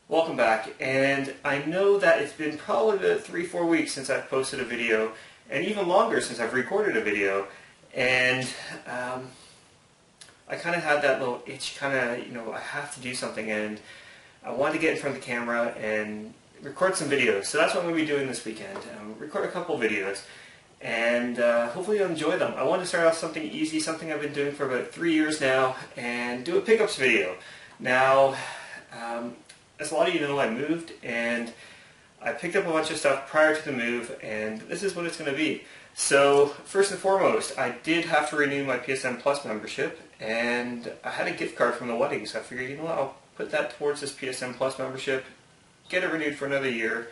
Welcome back, and I know that it's been probably about 3-4 weeks since I've posted a video, and even longer since I've recorded a video, and I kind of had that little itch, I have to do something, and I wanted to get in front of the camera and record some videos. So that's what I'm going to be doing this weekend. Record a couple videos, and hopefully you'll enjoy them. I want to start off something easy, something I've been doing for about 3 years now, and do a pickups video. Now, as a lot of you know, I moved, and I picked up a bunch of stuff prior to the move, and this is what it's going to be. So, first and foremost, I did have to renew my PSN Plus membership, and I had a gift card from the wedding, so I figured, you know what, I'll put that towards this PSN Plus membership, get it renewed for another year,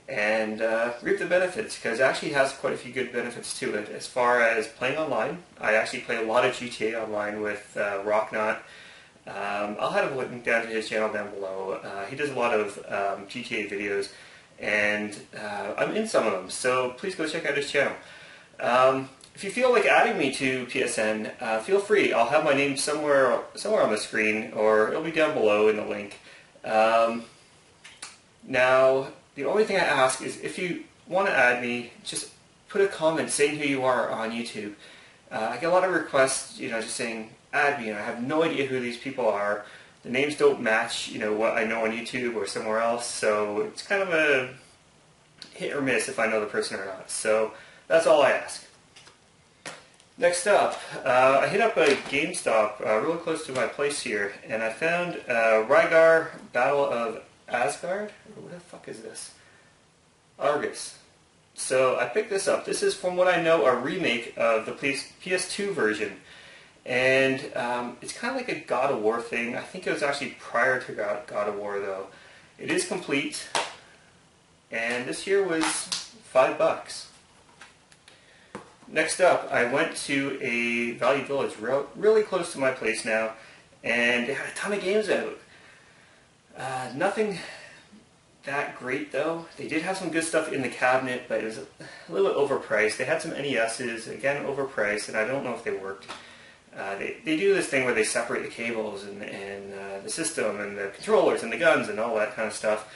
and reap the benefits, because it actually has quite a few good benefits to it. As far as playing online, I actually play a lot of GTA online with Rygaard. I'll have a link down to his channel down below. He does a lot of GTA videos, and I'm in some of them, so please go check out his channel. If you feel like adding me to PSN, feel free. I'll have my name somewhere on the screen, or it'll be down below in the link. Now, the only thing I ask is if you want to add me, just put a comment saying who you are on YouTube. I get a lot of requests, just saying, add me, and I have no idea who these people are. The names don't match, what I know on YouTube or somewhere else, so it's kind of a hit or miss if I know the person or not. So that's all I ask. Next up, I hit up a GameStop really close to my place here, and I found Rygaard Battle of Asgard? What the fuck is this? Argus. So I picked this up. This is, from what I know, a remake of the PS2 version. And it's kind of like a God of War thing. I think it was actually prior to God of War, though. It is complete, and this here was $5. Next up, I went to a Value Village really close to my place now, and they had a ton of games out. Nothing that great, though. They did have some good stuff in the cabinet, but it was a little bit overpriced. They had some NESs, again overpriced, and I don't know if they worked. They do this thing where they separate the cables and the system and the controllers and the guns and all that kind of stuff.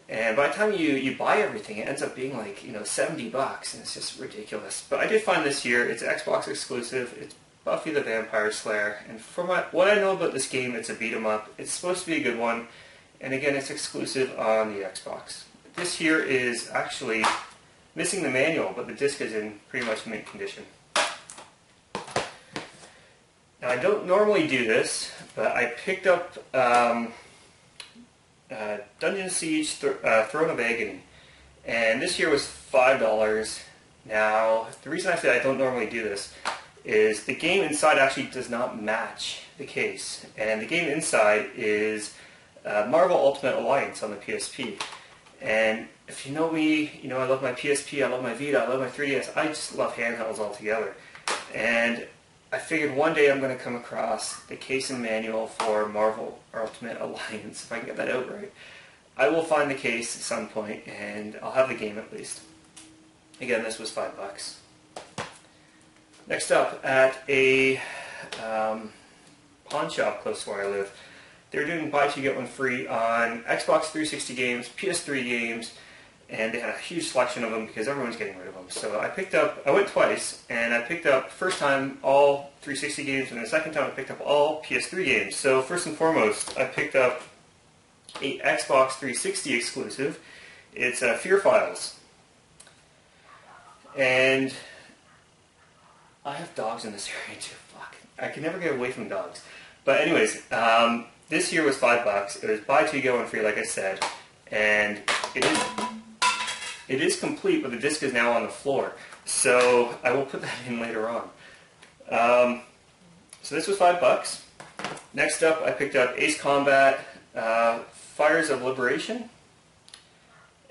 And by the time you buy everything, it ends up being like, $70, and it's just ridiculous. But I did find this here. It's Xbox exclusive. It's Buffy the Vampire Slayer. And from what I know about this game, it's a beat 'em up. It's supposed to be a good one. And again, it's exclusive on the Xbox. This here is actually missing the manual, but the disc is in pretty much mint condition. Now, I don't normally do this, but I picked up Dungeon Siege Throne of Agony, and this here was $5. Now, the reason I say I don't normally do this is the game inside actually does not match the case, and the game inside is Marvel Ultimate Alliance on the PSP. And if you know me, I love my PSP, I love my Vita, I love my 3DS, I just love handhelds altogether. And I figured one day I'm going to come across the case and manual for Marvel Ultimate Alliance, if I can get that out right. I will find the case at some point, and I'll have the game at least. Again, this was $5. Next up, at a pawn shop close to where I live, they're doing buy two get one free on Xbox 360 games, PS3 games, and they had a huge selection of them because everyone's getting rid of them. So I went twice, and I picked up, first time, all 360 games, and the second time I picked up all PS3 games. So first and foremost, I picked up a Xbox 360 exclusive. It's Fear Files. And I have dogs in this area too. Fuck. I can never get away from dogs. But anyways, this here was $5. It was buy two get one free, like I said, and it is complete, but the disc is now on the floor. So I will put that in later on. So this was $5. Next up, I picked up Ace Combat Fires of Liberation,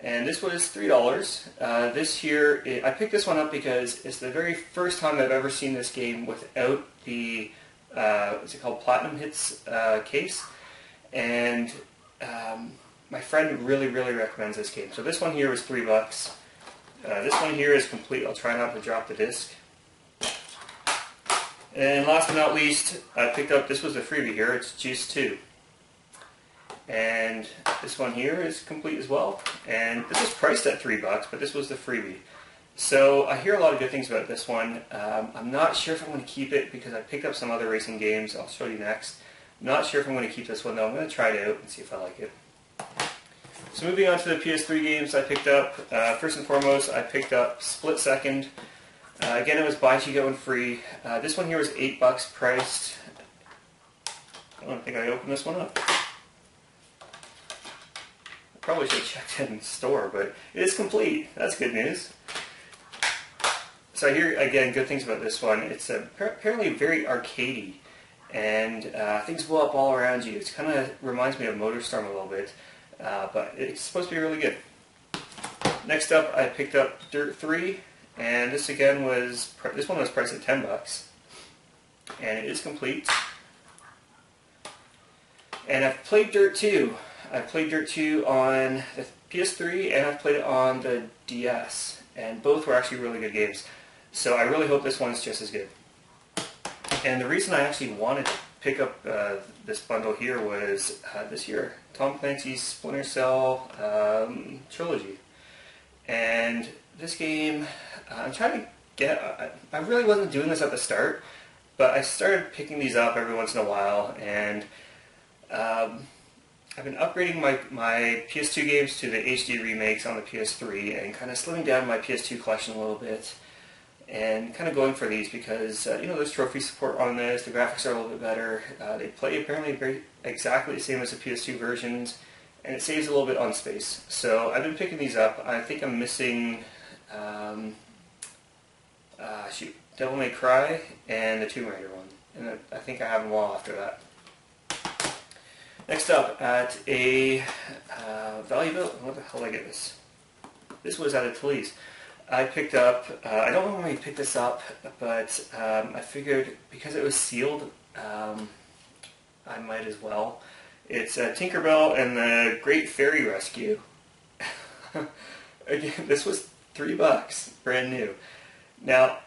and this was $3. This here, I picked this one up because it's the very first time I've ever seen this game without the what's it called, Platinum Hits case, and my friend really recommends this game. So this one here was $3. This one here is complete. I'll try not to drop the disc. And last but not least, I picked up, this was a freebie here, it's Juice 2. And this one here is complete as well. And this is priced at $3, but this was the freebie. So I hear a lot of good things about this one. I'm not sure if I'm going to keep it because I picked up some other racing games. I'll show you next. I'm not sure if I'm going to keep this one though. I'm going to try it out and see if I like it. So moving on to the PS3 games I picked up. First and foremost, I picked up Split Second. Again, it was buy two get one free. This one here was $8 priced. I don't think I opened this one up. Probably should have checked it in the store, but it is complete. That's good news. So I hear, again, good things about this one. It's apparently very arcadey, and things blow up all around you. It kind of reminds me of MotorStorm a little bit, but it's supposed to be really good. Next up, I picked up Dirt 3, and this again was, this one was priced at $10, and it is complete. And I've played Dirt 2. I played Dirt 2 on the PS3 and I've played it on the DS, and both were actually really good games. So I really hope this one's just as good. And the reason I actually wanted to pick up this bundle here was this year, Tom Clancy's Splinter Cell Trilogy. And this game, I'm trying to get, I really wasn't doing this at the start, but I started picking these up every once in a while, and I've been upgrading my PS2 games to the HD remakes on the PS3 and kind of slimming down my PS2 collection a little bit and kind of going for these because, you know, there's trophy support on this, the graphics are a little bit better, they play apparently exactly the same as the PS2 versions, and it saves a little bit on space. So I've been picking these up. I think I'm missing, Devil May Cry and the Tomb Raider one, and I think I have them all after that. Next up, at a Value Bill, what the hell did I get this? This was at a Tetris. I picked up, I don't know when we picked this up, but I figured because it was sealed, I might as well. It's Tinkerbell and the Great Fairy Rescue. Again, this was $3, brand new. Now,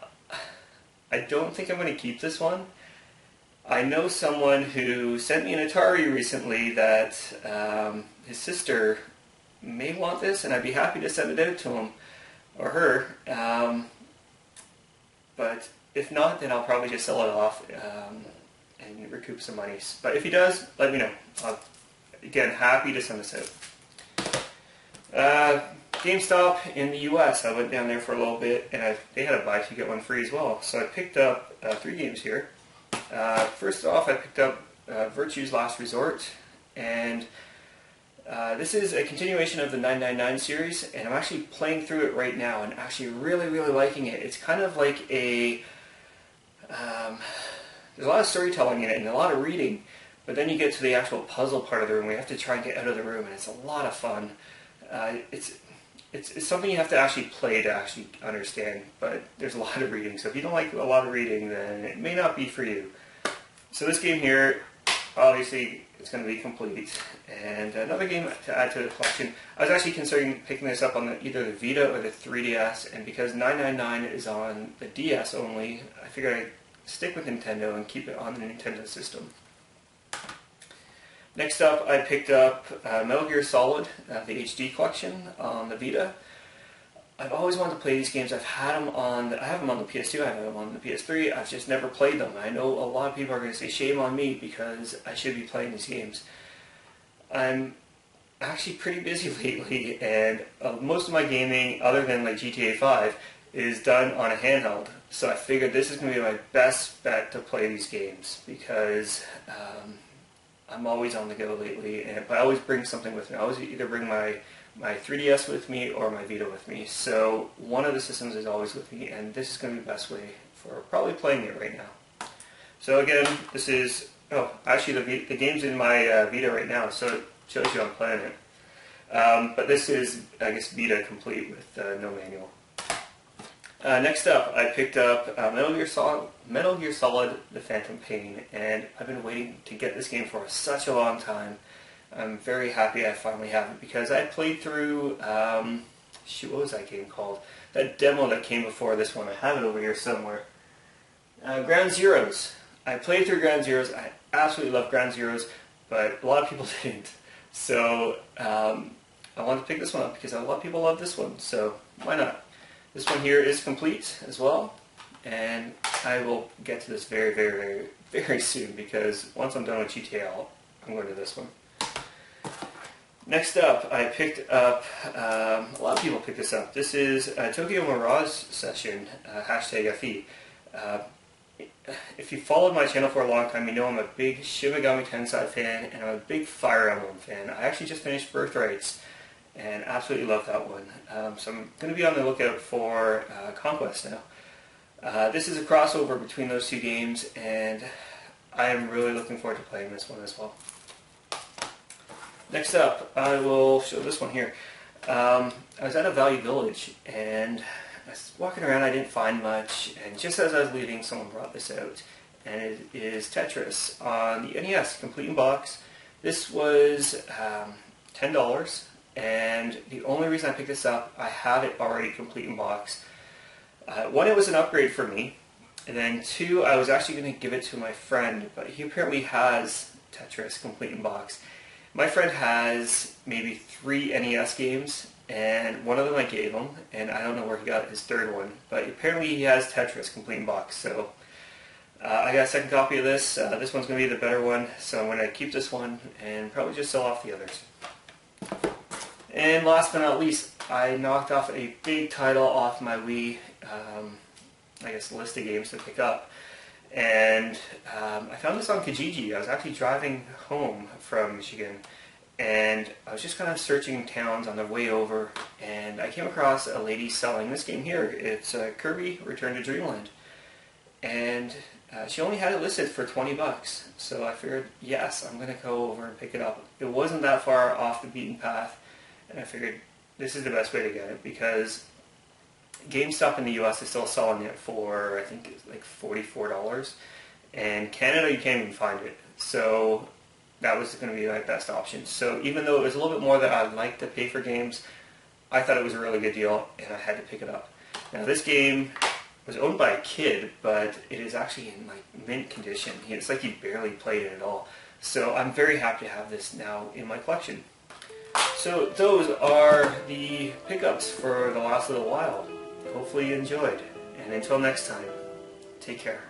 I don't think I'm going to keep this one. I know someone who sent me an Atari recently that his sister may want this, and I'd be happy to send it out to him or her. But if not, then I'll probably just sell it off and recoup some money. But if he does, let me know. Again, happy to send this out. GameStop in the US, I went down there for a little bit, and they had a buy two get one free as well. So I picked up 3 games here. First off, I picked up Virtue's Last Resort, and this is a continuation of the 999 series, and I'm actually playing through it right now and actually really, really liking it. It's kind of like a, there's a lot of storytelling in it and a lot of reading, but then you get to the actual puzzle part of the room where you have to try and get out of the room, and it's a lot of fun. It's something you have to actually play to actually understand, but there's a lot of reading, so if you don't like a lot of reading, then it may not be for you. So this game here, obviously, it's going to be complete. And another game to add to the collection, I was actually considering picking this up on either the Vita or the 3DS, and because 999 is on the DS only, I figured I'd stick with Nintendo and keep it on the Nintendo system. Next up, I picked up Metal Gear Solid, the HD collection on the Vita. I've always wanted to play these games. I have them on the PS2, I have them on the PS3. I've just never played them. I know a lot of people are going to say shame on me because I should be playing these games. I'm actually pretty busy lately, and most of my gaming, other than like GTA 5, is done on a handheld. So I figured this is going to be my best bet to play these games because I'm always on the go lately, but I always bring something with me. I always either bring my 3DS with me or my Vita with me. So one of the systems is always with me, and this is going to be the best way for probably playing it right now. So again, this is, oh, actually the game's in my Vita right now, so it shows you I'm playing it. But this is, I guess, Vita complete with no manual. Next up, I picked up Metal Gear Solid: The Phantom Pain, and I've been waiting to get this game for such a long time. I'm very happy I finally have it because I played through, shoot, what was that game called? That demo that came before this one. I have it over here somewhere. Ground Zeroes. I played through Ground Zeroes. I absolutely love Ground Zeroes, but a lot of people didn't. So I wanted to pick this one up because a lot of people love this one, so why not? This one here is complete as well, and I will get to this very, very, very, very soon, because once I'm done with GTA, I'm going to this one. Next up, I picked up, a lot of people picked this up. This is a Tokyo Miraz session, #FE. If you followed my channel for a long time, you know I'm a big Shin Megami Tensei fan, and I'm a big Fire Emblem fan. I actually just finished Birthrights, and absolutely love that one. So I'm going to be on the lookout for Conquest now. This is a crossover between those two games, and I am really looking forward to playing this one as well. Next up, I will show this one here. I was at a Value Village, and I was walking around, I didn't find much, and just as I was leaving, someone brought this out, and it is Tetris on the NES, complete in box. This was $10, and the only reason I picked this up, I have it already complete in box. One, it was an upgrade for me, and then two, I was actually going to give it to my friend, but he apparently has Tetris complete in box. My friend has maybe 3 NES games, and one of them I gave him, and I don't know where he got his third one, but apparently he has Tetris complete in box, so I got a second copy of this. This one's going to be the better one, so I'm going to keep this one and probably just sell off the others. And last but not least, I knocked off a big title off my Wii, I guess, list of games to pick up. And I found this on Kijiji. I was actually driving home from Michigan, and I was just kind of searching towns on the way over, and I came across a lady selling this game here. It's Kirby Return to Dreamland, and she only had it listed for 20 bucks. So I figured, yes, I'm going to go over and pick it up. It wasn't that far off the beaten path, and I figured this is the best way to get it, because GameStop in the US is still selling it for, I think, it's like $44, and Canada you can't even find it. So that was going to be my best option. So even though it was a little bit more that I'd like to pay for games, I thought it was a really good deal, and I had to pick it up. Now this game was owned by a kid, but it is actually in like mint condition. It's like he barely played it at all. So I'm very happy to have this now in my collection. So those are the pickups for the last little while. Hopefully you enjoyed, and until next time, take care.